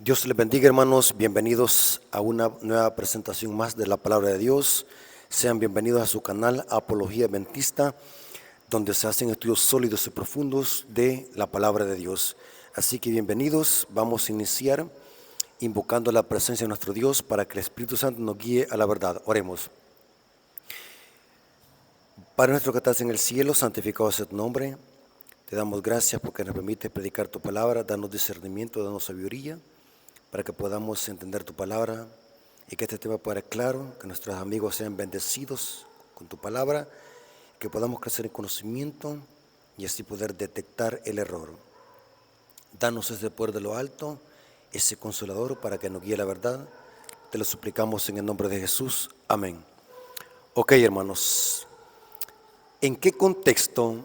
Dios les bendiga, hermanos. Bienvenidos a una nueva presentación más de la Palabra de Dios. Sean bienvenidos a su canal Apología Adventista, donde se hacen estudios sólidos y profundos de la Palabra de Dios. Así que bienvenidos. Vamos a iniciar invocando la presencia de nuestro Dios para que el Espíritu Santo nos guíe a la verdad. Oremos. Padre nuestro que estás en el cielo, santificado sea tu nombre. Te damos gracias porque nos permite predicar tu palabra. Danos discernimiento, danos sabiduría, para que podamos entender tu palabra y que este tema pueda ser claro, que nuestros amigos sean bendecidos con tu palabra, que podamos crecer en conocimiento y así poder detectar el error. Danos ese poder de lo alto, ese consolador para que nos guíe la verdad. Te lo suplicamos en el nombre de Jesús. Amén. Ok, hermanos, ¿en qué contexto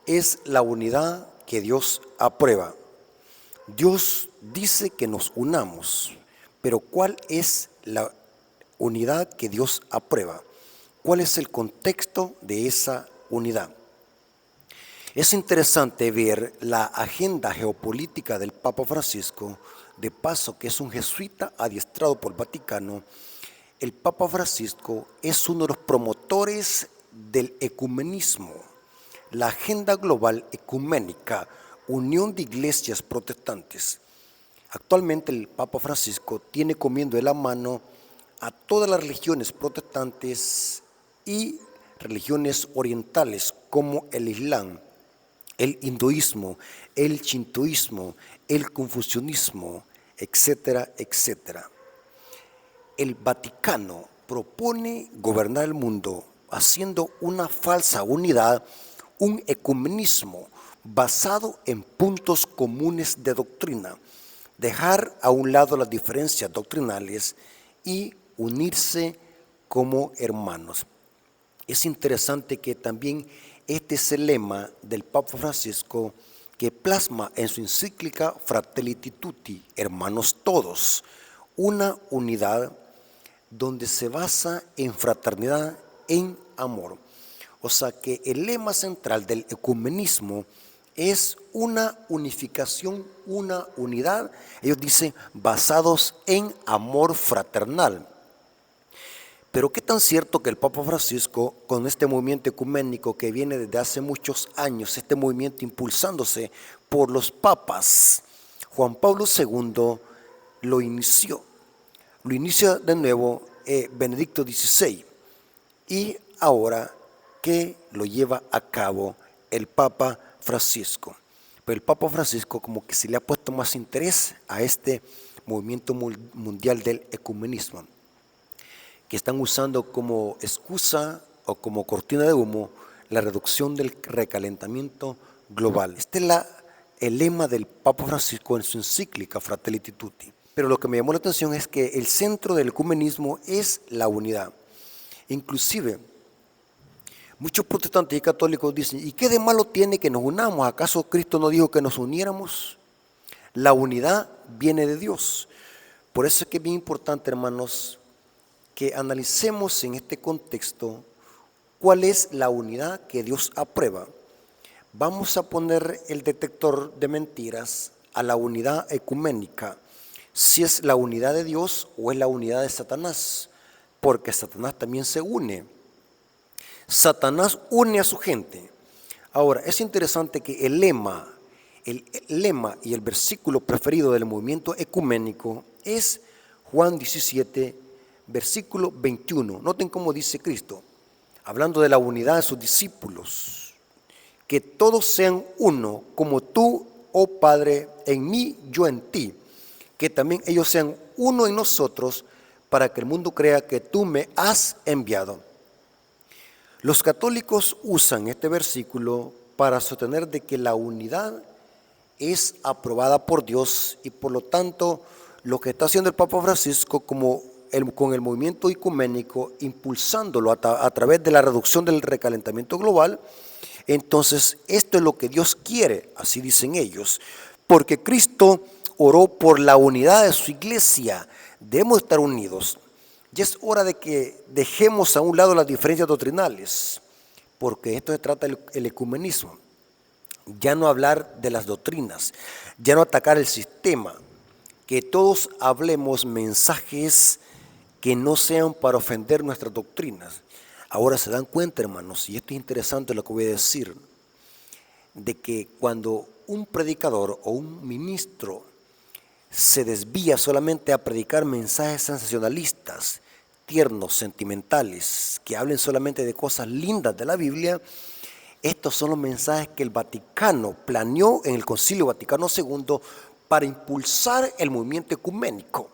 es la unidad que Dios aprueba? Dios dice que nos unamos, pero ¿cuál es la unidad que Dios aprueba? ¿Cuál es el contexto de esa unidad? Es interesante ver la agenda geopolítica del Papa Francisco, de paso que es un jesuita adiestrado por el Vaticano. El Papa Francisco es uno de los promotores del ecumenismo, la agenda global ecuménica, unión de iglesias protestantes. Actualmente el Papa Francisco tiene comiendo de la mano a todas las religiones protestantes y religiones orientales como el Islam, el hinduismo, el shintoísmo, el confucianismo, etcétera, etcétera. El Vaticano propone gobernar el mundo haciendo una falsa unidad, un ecumenismo basado en puntos comunes de doctrina, dejar a un lado las diferencias doctrinales y unirse como hermanos. Es interesante que también este es el lema del Papa Francisco, que plasma en su encíclica Fratelli Tutti, hermanos todos, una unidad donde se basa en fraternidad, en amor. O sea que el lema central del ecumenismo es una unificación, una unidad. Ellos dicen basados en amor fraternal. Pero qué tan cierto que el Papa Francisco, con este movimiento ecuménico que viene desde hace muchos años, este movimiento impulsándose por los papas, Juan Pablo II lo inició de nuevo Benedicto XVI, y ahora que lo lleva a cabo el Papa Francisco. Pero el Papa Francisco como que se le ha puesto más interés a este movimiento mundial del ecumenismo, que están usando como excusa o como cortina de humo la reducción del recalentamiento global. Este es el lema del Papa Francisco en su encíclica Fratelli Tutti. Pero lo que me llamó la atención es que el centro del ecumenismo es la unidad. Inclusive, muchos protestantes y católicos dicen, ¿y qué de malo tiene que nos unamos? ¿Acaso Cristo no dijo que nos uniéramos? La unidad viene de Dios. Por eso es que es bien importante, hermanos, que analicemos en este contexto cuál es la unidad que Dios aprueba. Vamos a poner el detector de mentiras a la unidad ecuménica, si es la unidad de Dios o es la unidad de Satanás, porque Satanás también se une. Satanás une a su gente. Ahora, es interesante que el lema y el versículo preferido del movimiento ecuménico es Juan 17, versículo 21. Noten cómo dice Cristo, hablando de la unidad de sus discípulos: que todos sean uno, como tú, oh Padre, en mí, yo en ti, que también ellos sean uno en nosotros, para que el mundo crea que tú me has enviado. Los católicos usan este versículo para sostener de que la unidad es aprobada por Dios, y por lo tanto lo que está haciendo el Papa Francisco con el movimiento ecuménico, impulsándolo a través de la reducción del recalentamiento global, entonces esto es lo que Dios quiere, así dicen ellos, porque Cristo oró por la unidad de su iglesia. Debemos estar unidos. Ya es hora de que dejemos a un lado las diferencias doctrinales, porque esto se trata del ecumenismo. Ya no hablar de las doctrinas, ya no atacar el sistema, que todos hablemos mensajes que no sean para ofender nuestras doctrinas. Ahora se dan cuenta, hermanos, y esto es interesante lo que voy a decir, de que cuando un predicador o un ministro se desvía solamente a predicar mensajes sensacionalistas, tiernos, sentimentales, que hablen solamente de cosas lindas de la Biblia, estos son los mensajes que el Vaticano planeó en el Concilio Vaticano II para impulsar el movimiento ecuménico.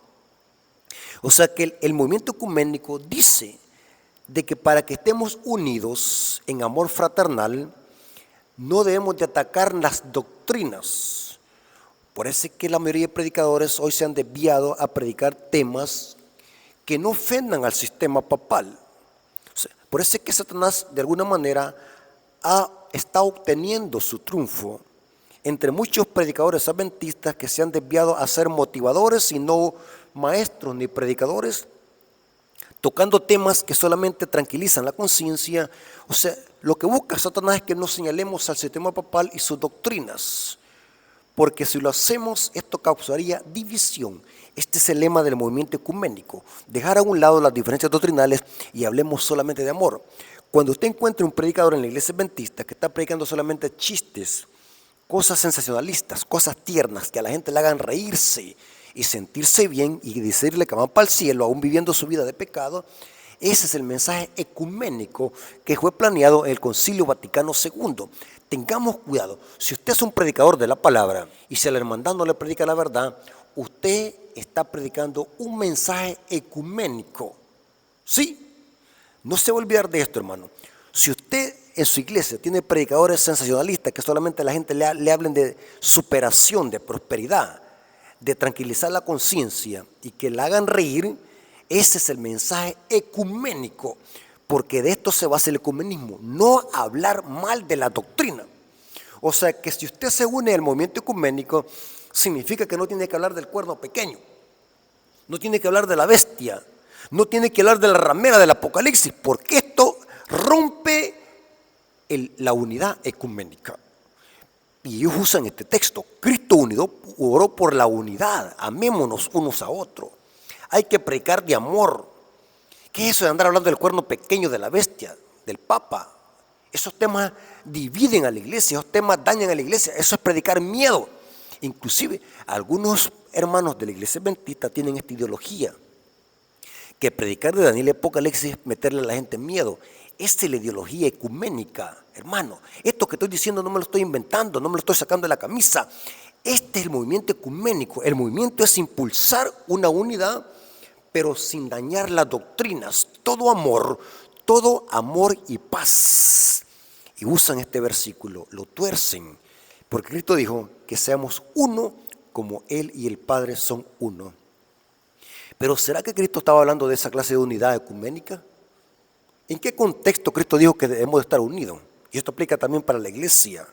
O sea que el movimiento ecuménico dice de que para que estemos unidos en amor fraternal, no debemos de atacar las doctrinas. Por eso es que la mayoría de predicadores hoy se han desviado a predicar temas que no ofendan al sistema papal. O sea, por eso es que Satanás de alguna manera está obteniendo su triunfo entre muchos predicadores adventistas que se han desviado a ser motivadores y no maestros ni predicadores, tocando temas que solamente tranquilizan la conciencia. O sea, lo que busca Satanás es que no señalemos al sistema papal y sus doctrinas, porque si lo hacemos, esto causaría división. Este es el lema del movimiento ecuménico, dejar a un lado las diferencias doctrinales y hablemos solamente de amor. Cuando usted encuentre un predicador en la iglesia adventista que está predicando solamente chistes, cosas sensacionalistas, cosas tiernas que a la gente le hagan reírse y sentirse bien y decirle que van para el cielo aún viviendo su vida de pecado, ese es el mensaje ecuménico que fue planeado en el Concilio Vaticano II. Tengamos cuidado, si usted es un predicador de la palabra y si a la hermandad no le predica la verdad, usted está predicando un mensaje ecuménico. Sí, no se va a olvidar de esto, hermano. Si usted en su iglesia tiene predicadores sensacionalistas que solamente a la gente le hablen de superación, de prosperidad, de tranquilizar la conciencia y que la hagan reír, ese es el mensaje ecuménico, porque de esto se basa el ecumenismo, no hablar mal de la doctrina. O sea que si usted se une al movimiento ecuménico, significa que no tiene que hablar del cuerno pequeño, no tiene que hablar de la bestia, no tiene que hablar de la ramera del Apocalipsis, porque esto rompe la unidad ecuménica. Y ellos usan este texto, Cristo unido oró por la unidad, amémonos unos a otros. Hay que predicar de amor. ¿Qué es eso de andar hablando del cuerno pequeño de la bestia, del Papa? Esos temas dividen a la iglesia, esos temas dañan a la iglesia, eso es predicar miedo. Inclusive algunos hermanos de la iglesia adventista tienen esta ideología, que predicar de Daniel y Apocalipsis es meterle a la gente miedo. Esta es la ideología ecuménica, hermano. Esto que estoy diciendo no me lo estoy inventando, no me lo estoy sacando de la camisa. Este es el movimiento ecuménico. El movimiento es impulsar una unidad, pero sin dañar las doctrinas. Todo amor y paz. Y usan este versículo, lo tuercen, porque Cristo dijo que seamos uno como Él y el Padre son uno. Pero ¿será que Cristo estaba hablando de esa clase de unidad ecuménica? ¿En qué contexto Cristo dijo que debemos de estar unidos? Y esto aplica también para la iglesia.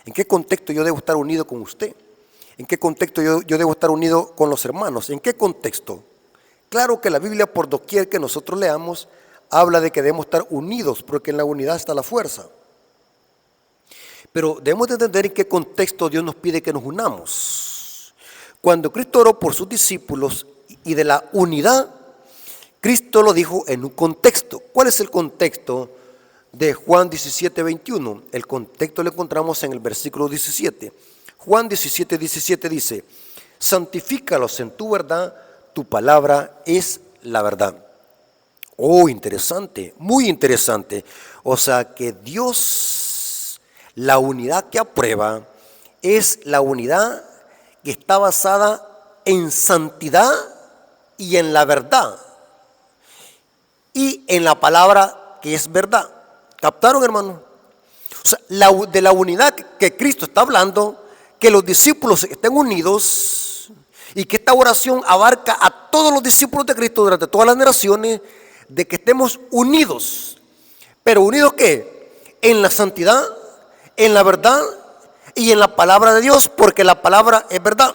¿En qué contexto yo debo estar unido con usted? ¿En qué contexto yo debo estar unido con los hermanos? ¿En qué contexto? Claro que la Biblia, por doquier que nosotros leamos, habla de que debemos estar unidos, porque en la unidad está la fuerza. Pero debemos de entender en qué contexto Dios nos pide que nos unamos. Cuando Cristo oró por sus discípulos y de la unidad, Cristo lo dijo en un contexto. ¿Cuál es el contexto de Juan 17, 21? El contexto lo encontramos en el versículo 17. Juan 17, 17 dice: santifícalos en tu verdad, tu palabra es la verdad. Oh, interesante, muy interesante. O sea que Dios, la unidad que aprueba es la unidad que está basada en santidad y en la verdad. Y en la palabra que es verdad. ¿Captaron, hermano? O sea, de la unidad que Cristo está hablando, que los discípulos estén unidos y que esta oración abarca a todos los discípulos de Cristo durante todas las generaciones, de que estemos unidos. ¿Pero unidos qué? En la santidad, en la verdad y en la palabra de Dios, porque la palabra es verdad.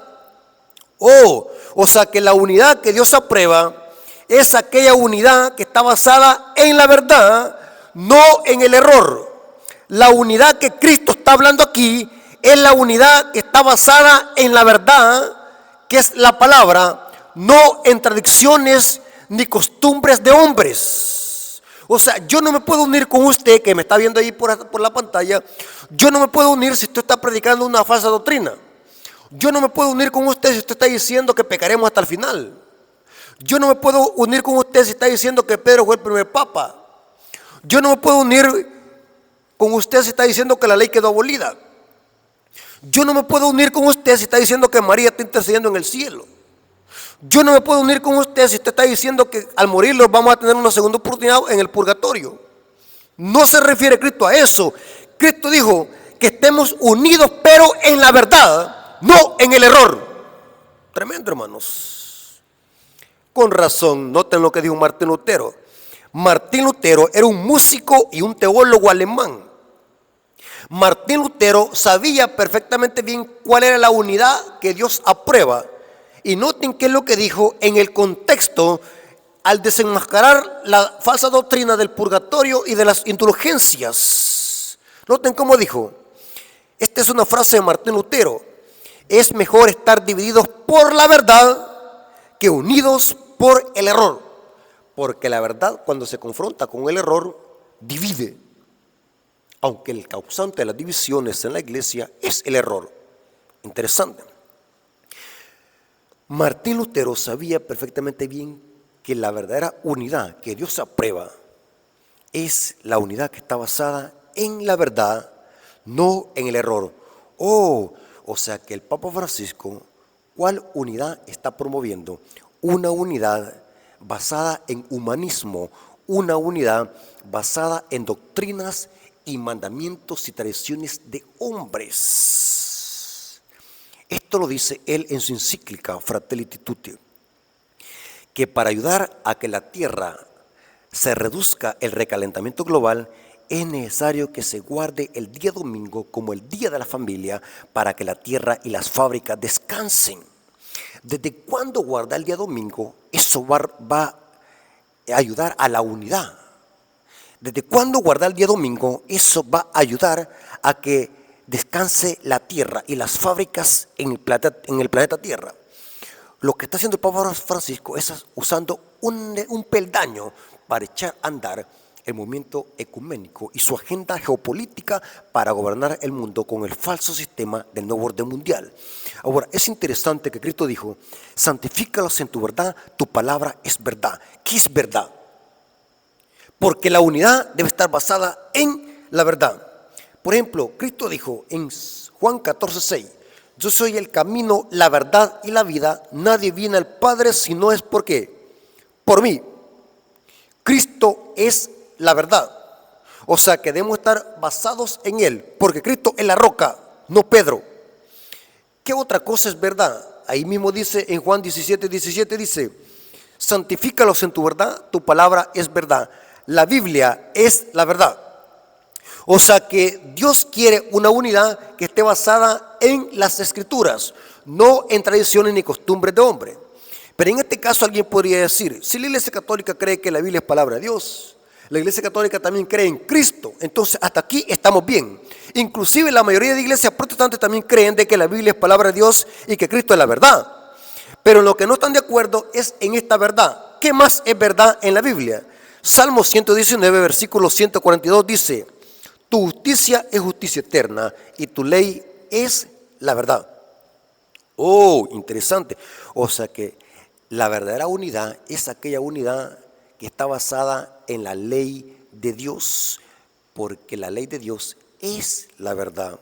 O sea que la unidad que Dios aprueba es aquella unidad que está basada en la verdad, no en el error. La unidad que Cristo está hablando aquí es la unidad que está basada en la verdad, que es la palabra, no en tradiciones ni costumbres de hombres. O sea, yo no me puedo unir con usted que me está viendo ahí por la pantalla. Yo no me puedo unir si usted está predicando una falsa doctrina. Yo no me puedo unir con usted si usted está diciendo que pecaremos hasta el final. Yo no me puedo unir con usted si está diciendo que Pedro fue el primer papa. Yo no me puedo unir con usted si está diciendo que la ley quedó abolida. Yo no me puedo unir con usted si está diciendo que María está intercediendo en el cielo. Yo no me puedo unir con usted si usted está diciendo que al morir los vamos a tener una segunda oportunidad en el purgatorio. No se refiere Cristo a eso. Cristo dijo que estemos unidos, pero en la verdad, no en el error. Tremendo, hermanos. Con razón, noten lo que dijo Martín Lutero. Martín Lutero era un músico y un teólogo alemán. Martín Lutero sabía perfectamente bien cuál era la unidad que Dios aprueba. Y noten qué es lo que dijo en el contexto al desenmascarar la falsa doctrina del purgatorio y de las indulgencias. Noten cómo dijo. Esta es una frase de Martín Lutero. Es mejor estar divididos por la verdad que unidos por el error. Porque la verdad, cuando se confronta con el error, divide. Aunque el causante de las divisiones en la iglesia es el error. Interesante. Martín Lutero sabía perfectamente bien que la verdadera unidad que Dios aprueba es la unidad que está basada en la verdad, no en el error. O sea que el Papa Francisco, ¿cuál unidad está promoviendo? Una unidad basada en humanismo, una unidad basada en doctrinas y mandamientos y tradiciones de hombres. Esto lo dice él en su encíclica Fratelli Tutti, que para ayudar a que la tierra se reduzca el recalentamiento global, es necesario que se guarde el día domingo como el día de la familia para que la tierra y las fábricas descansen. ¿Desde cuándo guardar el día domingo? Eso va a ayudar a la unidad. ¿Desde cuándo guardar el día domingo? Eso va a ayudar a que descanse la tierra y las fábricas en el planeta Tierra. Lo que está haciendo el Papa Francisco es usando un peldaño para echar a andar el movimiento ecuménico y su agenda geopolítica para gobernar el mundo con el falso sistema del nuevo orden mundial. Ahora, es interesante que Cristo dijo, santifícalos en tu verdad, tu palabra es verdad. ¿Qué es verdad? Porque la unidad debe estar basada en la verdad. Por ejemplo, Cristo dijo en Juan 14:6, yo soy el camino, la verdad y la vida, nadie viene al Padre si no es por qué, por mí. Cristo es la verdad. O sea que debemos estar basados en Él, porque Cristo es la roca, no Pedro. ¿Qué otra cosa es verdad? Ahí mismo dice en Juan 17:17, dice, santifícalos en tu verdad, tu palabra es verdad. La Biblia es la verdad. O sea que Dios quiere una unidad que esté basada en las Escrituras, no en tradiciones ni costumbres de hombre. Pero en este caso alguien podría decir, si la Iglesia Católica cree que la Biblia es palabra de Dios, la Iglesia Católica también cree en Cristo, entonces hasta aquí estamos bien. Inclusive la mayoría de iglesias protestantes también creen de que la Biblia es palabra de Dios y que Cristo es la verdad. Pero lo que no están de acuerdo es en esta verdad. ¿Qué más es verdad en la Biblia? Salmo 119, versículo 142 dice, tu justicia es justicia eterna y tu ley es la verdad. Oh, interesante. O sea que la verdadera unidad es aquella unidad que está basada en la ley de Dios, porque la ley de Dios es la verdad.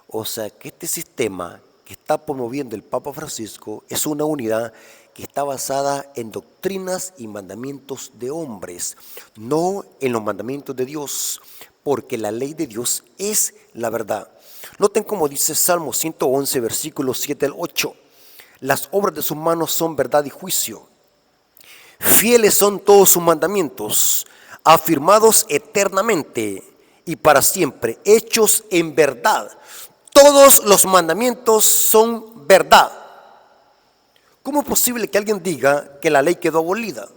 O sea que este sistema que está promoviendo el Papa Francisco es una unidad que está basada en doctrinas y mandamientos de hombres, no en los mandamientos de Dios, porque la ley de Dios es la verdad. Noten cómo dice Salmo 111, versículos 7 al 8. Las obras de sus manos son verdad y juicio. Fieles son todos sus mandamientos, afirmados eternamente y para siempre, hechos en verdad. Todos los mandamientos son verdad. ¿Cómo es posible que alguien diga que la ley quedó abolida?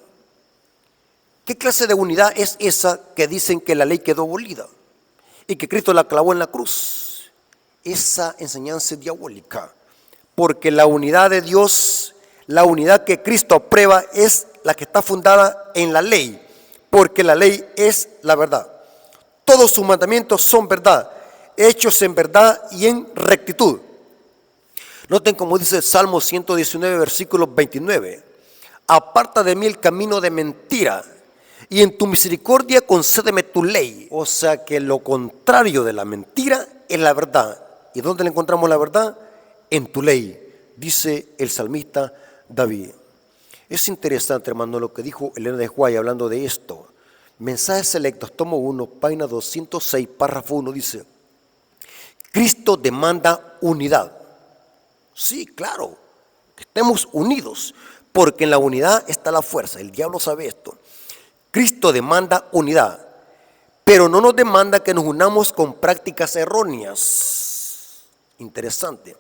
¿Qué clase de unidad es esa que dicen que la ley quedó abolida y que Cristo la clavó en la cruz? Esa enseñanza es diabólica, porque la unidad de Dios, la unidad que Cristo aprueba es la que está fundada en la ley, porque la ley es la verdad. Todos sus mandamientos son verdad, hechos en verdad y en rectitud. Noten como dice el Salmo 119, versículo 29. Aparta de mí el camino de mentira y en tu misericordia concédeme tu ley. O sea que lo contrario de la mentira es la verdad. ¿Y dónde le encontramos la verdad? En tu ley, dice el salmista David. Es interesante, hermano, lo que dijo Elena de White hablando de esto. Mensajes Selectos, tomo 1, página 206, párrafo 1, dice: Cristo demanda unidad. Sí, claro, que estemos unidos, porque en la unidad está la fuerza. El diablo sabe esto. Cristo demanda unidad, pero no nos demanda que nos unamos con prácticas erróneas. Interesante.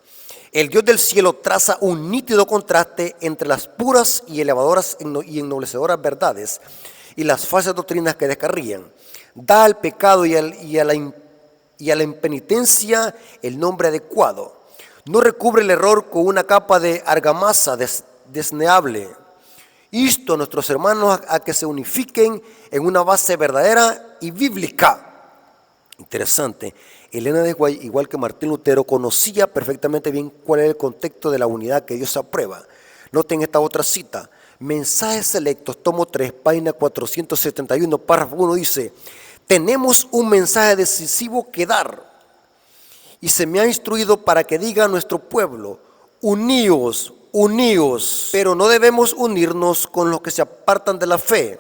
El Dios del cielo traza un nítido contraste entre las puras y elevadoras y ennoblecedoras verdades y las falsas doctrinas que descarrían. Da al pecado y a la impenitencia el nombre adecuado. No recubre el error con una capa de argamasa desneable. Insto a nuestros hermanos a que se unifiquen en una base verdadera y bíblica. Interesante. Elena de White, igual que Martín Lutero, conocía perfectamente bien cuál era el contexto de la unidad que Dios aprueba. Noten esta otra cita. Mensajes Selectos, tomo 3, página 471, párrafo 1, dice: tenemos un mensaje decisivo que dar, y se me ha instruido para que diga a nuestro pueblo: uníos, uníos, pero no debemos unirnos con los que se apartan de la fe,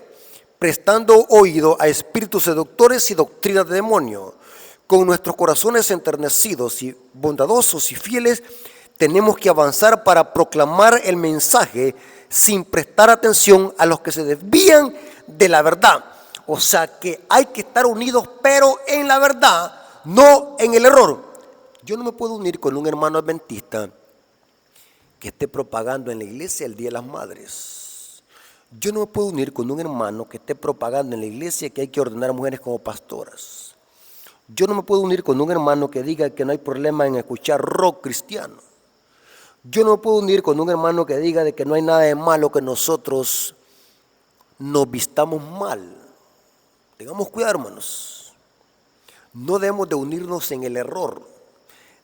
prestando oído a espíritus seductores y doctrinas de demonio. Con nuestros corazones enternecidos y bondadosos y fieles, tenemos que avanzar para proclamar el mensaje sin prestar atención a los que se desvían de la verdad. O sea que hay que estar unidos, pero en la verdad, no en el error. Yo no me puedo unir con un hermano adventista que esté propagando en la iglesia el Día de las Madres. Yo no me puedo unir con un hermano que esté propagando en la iglesia que hay que ordenar a mujeres como pastoras. Yo no me puedo unir con un hermano que diga que no hay problema en escuchar rock cristiano. Yo no me puedo unir con un hermano que diga de que no hay nada de malo que nosotros nos vistamos mal. Tengamos cuidado, hermanos. No debemos de unirnos en el error.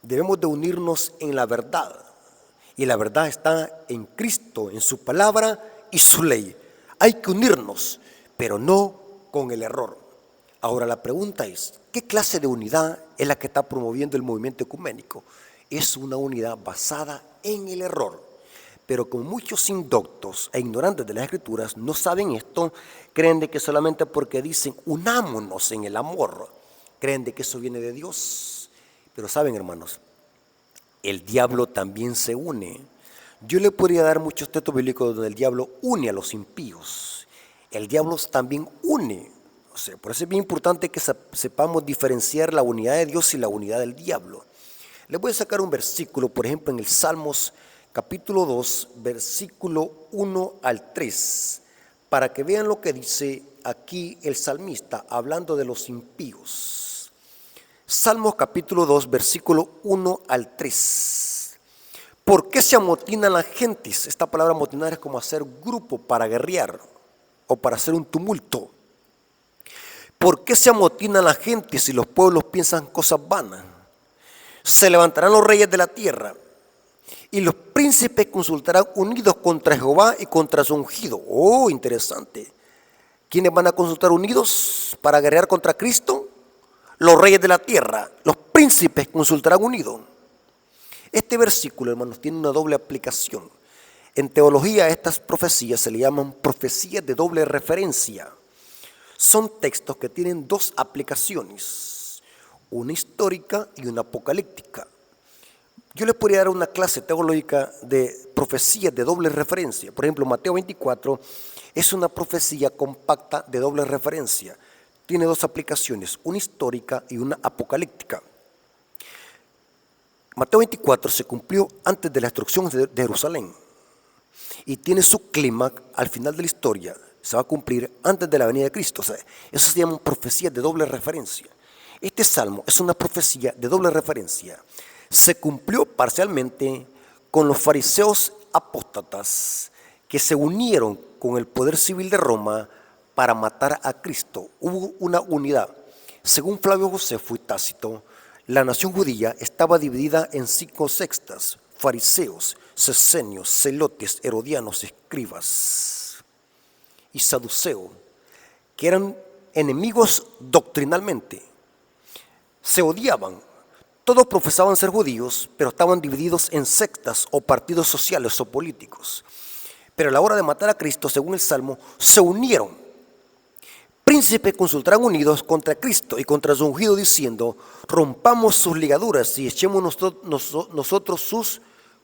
Debemos de unirnos en la verdad. Y la verdad está en Cristo, en su palabra y su ley. Hay que unirnos, pero no con el error. Ahora la pregunta es, ¿qué clase de unidad es la que está promoviendo el movimiento ecuménico? Es una unidad basada en el error. Pero como muchos indoctos e ignorantes de las Escrituras no saben esto, creen de que solamente porque dicen unámonos en el amor, creen de que eso viene de Dios. Pero saben, hermanos, el diablo también se une. Yo le podría dar muchos textos bíblicos donde el diablo une a los impíos. El diablo también une. O sea, por eso es bien importante que sepamos diferenciar la unidad de Dios y la unidad del diablo. Les voy a sacar un versículo, por ejemplo, en el Salmos capítulo 2, versículo 1 al 3, para que vean lo que dice aquí el salmista, hablando de los impíos. Salmos capítulo 2, versículo 1 al 3. ¿Por qué se amotinan las gentes? Esta palabra amotinar es como hacer grupo para guerrear o para hacer un tumulto. ¿Por qué se amotinan las gentes si los pueblos piensan cosas vanas? Se levantarán los reyes de la tierra y los príncipes consultarán unidos contra Jehová y contra su ungido. Oh, interesante. ¿Quiénes van a consultar unidos para guerrear contra Cristo? Los reyes de la tierra. Los príncipes consultarán unidos. Este versículo, hermanos, tiene una doble aplicación. En teología, estas profecías se le llaman profecías de doble referencia. Son textos que tienen dos aplicaciones, una histórica y una apocalíptica. Yo les podría dar una clase teológica de profecías de doble referencia. Por ejemplo, Mateo 24 es una profecía compacta de doble referencia. Tiene dos aplicaciones, una histórica y una apocalíptica. Mateo 24 se cumplió antes de la destrucción de Jerusalén y tiene su clímax al final de la historia. Se va a cumplir antes de la venida de Cristo. O sea, eso se llama profecía de doble referencia. Este salmo es una profecía de doble referencia. Se cumplió parcialmente con los fariseos apóstatas que se unieron con el poder civil de Roma para matar a Cristo. Hubo una unidad. Según Flavio Josefo y Tácito, la nación judía estaba dividida en 5 sectas: fariseos, sesenios, celotes, herodianos, escribas y saduceos, que eran enemigos doctrinalmente. Se odiaban. Todos profesaban ser judíos, pero estaban divididos en sectas o partidos sociales o políticos. Pero a la hora de matar a Cristo, según el Salmo, se unieron. Príncipes consultaron unidos contra Cristo y contra su ungido, diciendo: rompamos sus ligaduras y echemos nosotros sus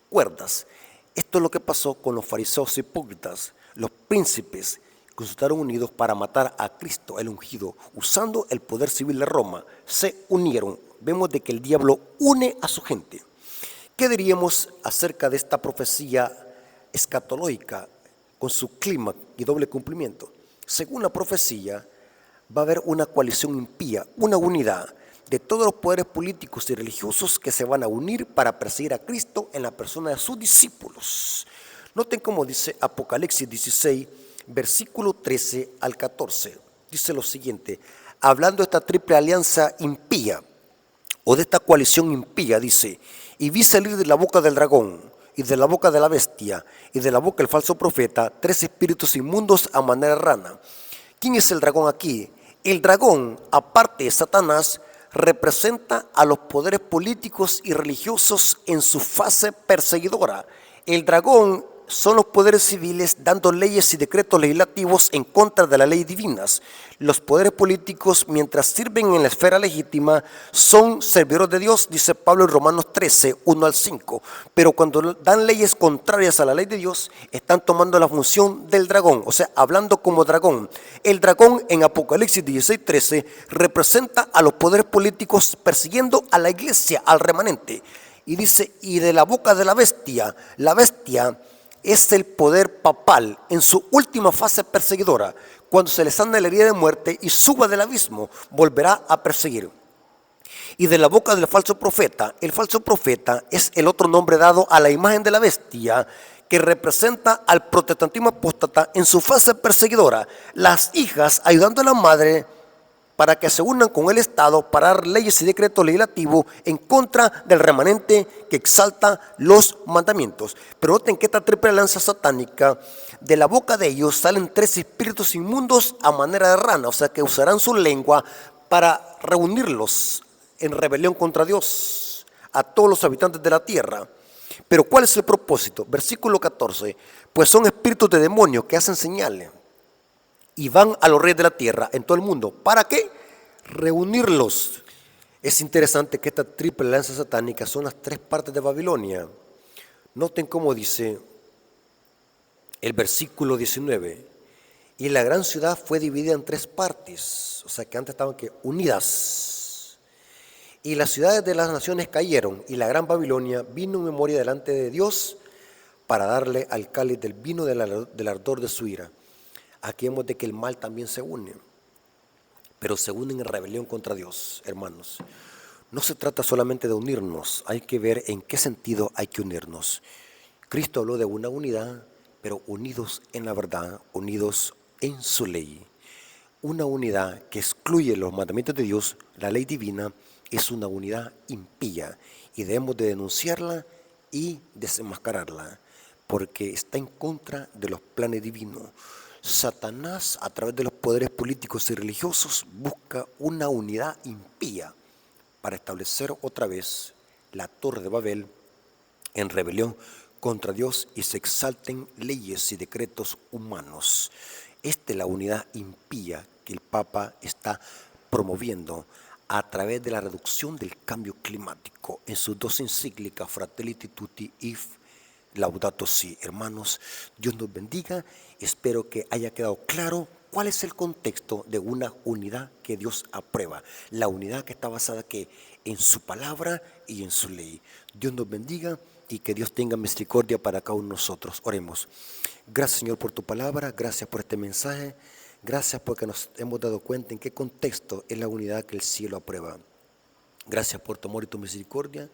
cuerdas. Esto es lo que pasó con los fariseos hipócritas. Los príncipes consultaron unidos para matar a Cristo, el ungido, usando el poder civil de Roma. Se unieron. Vemos de que el diablo une a su gente. ¿Qué diríamos acerca de esta profecía escatológica con su clima y doble cumplimiento? Según la profecía, va a haber una coalición impía, una unidad de todos los poderes políticos y religiosos que se van a unir para perseguir a Cristo en la persona de sus discípulos. Noten cómo dice Apocalipsis 16, versículo 13 al 14. Dice lo siguiente, hablando de esta triple alianza impía, o de esta coalición impía, dice: y vi salir de la boca del dragón, y de la boca de la bestia, y de la boca del falso profeta, 3 espíritus inmundos a manera de rana. ¿Quién es el dragón aquí? El dragón, aparte de Satanás, representa a los poderes políticos y religiosos en su fase perseguidora. El dragón son los poderes civiles dando leyes y decretos legislativos en contra de las leyes divinas. Los poderes políticos, mientras sirven en la esfera legítima, son servidores de Dios, dice Pablo en Romanos 13, 1 al 5. Pero cuando dan leyes contrarias a la ley de Dios, están tomando la función del dragón, o sea, hablando como dragón. El dragón en Apocalipsis 16, 13 representa a los poderes políticos persiguiendo a la iglesia, al remanente. Y dice, y de la boca de la bestia es el poder papal en su última fase perseguidora. Cuando se le sana la herida de muerte y suba del abismo, volverá a perseguir. Y de la boca del falso profeta, el falso profeta es el otro nombre dado a la imagen de la bestia, que representa al protestantismo apóstata en su fase perseguidora. Las hijas ayudando a la madre para que se unan con el Estado para dar leyes y decretos legislativos en contra del remanente que exalta los mandamientos. Pero noten que esta triple alianza satánica, de la boca de ellos salen 3 espíritus inmundos a manera de rana, o sea que usarán su lengua para reunirlos en rebelión contra Dios, a todos los habitantes de la tierra. Pero ¿cuál es el propósito? Versículo 14, pues son espíritus de demonios que hacen señales y van a los reyes de la tierra en todo el mundo. ¿Para qué? Reunirlos. Es interesante que esta triple alianza satánica son las 3 partes de Babilonia. Noten cómo dice el versículo 19. Y la gran ciudad fue dividida en 3 partes. O sea que antes estaban unidas. Y las ciudades de las naciones cayeron. Y la gran Babilonia vino en memoria delante de Dios para darle al cáliz del vino del ardor de su ira. Aquí vemos de que el mal también se une, pero se unen en rebelión contra Dios, hermanos. No se trata solamente de unirnos, hay que ver en qué sentido hay que unirnos. Cristo habló de una unidad, pero unidos en la verdad, unidos en su ley. Una unidad que excluye los mandamientos de Dios, la ley divina, es una unidad impía y debemos de denunciarla y desenmascararla, porque está en contra de los planes divinos. Satanás, a través de los poderes políticos y religiosos, busca una unidad impía para establecer otra vez la Torre de Babel en rebelión contra Dios y se exalten leyes y decretos humanos. Esta es la unidad impía que el Papa está promoviendo a través de la reducción del cambio climático en sus 2 encíclicas, Fratelli Tutti y Laudato Si. Hermanos, Dios nos bendiga. Espero que haya quedado claro cuál es el contexto de una unidad que Dios aprueba. La unidad que está basada en su palabra y en su ley. Dios nos bendiga y que Dios tenga misericordia para cada uno de nosotros. Oremos. Gracias, Señor, por tu palabra. Gracias por este mensaje. Gracias porque nos hemos dado cuenta en qué contexto es la unidad que el cielo aprueba. Gracias por tu amor y tu misericordia.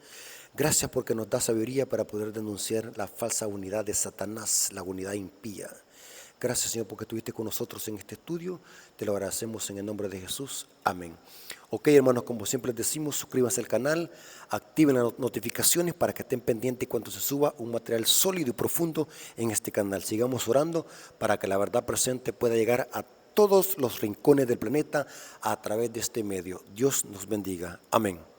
Gracias porque nos da sabiduría para poder denunciar la falsa unidad de Satanás, la unidad impía. Gracias, Señor, porque estuviste con nosotros en este estudio. Te lo agradecemos en el nombre de Jesús. Amén. Ok, hermanos, como siempre les decimos, suscríbanse al canal, activen las notificaciones para que estén pendientes cuando se suba un material sólido y profundo en este canal. Sigamos orando para que la verdad presente pueda llegar a todos los rincones del planeta a través de este medio. Dios nos bendiga. Amén.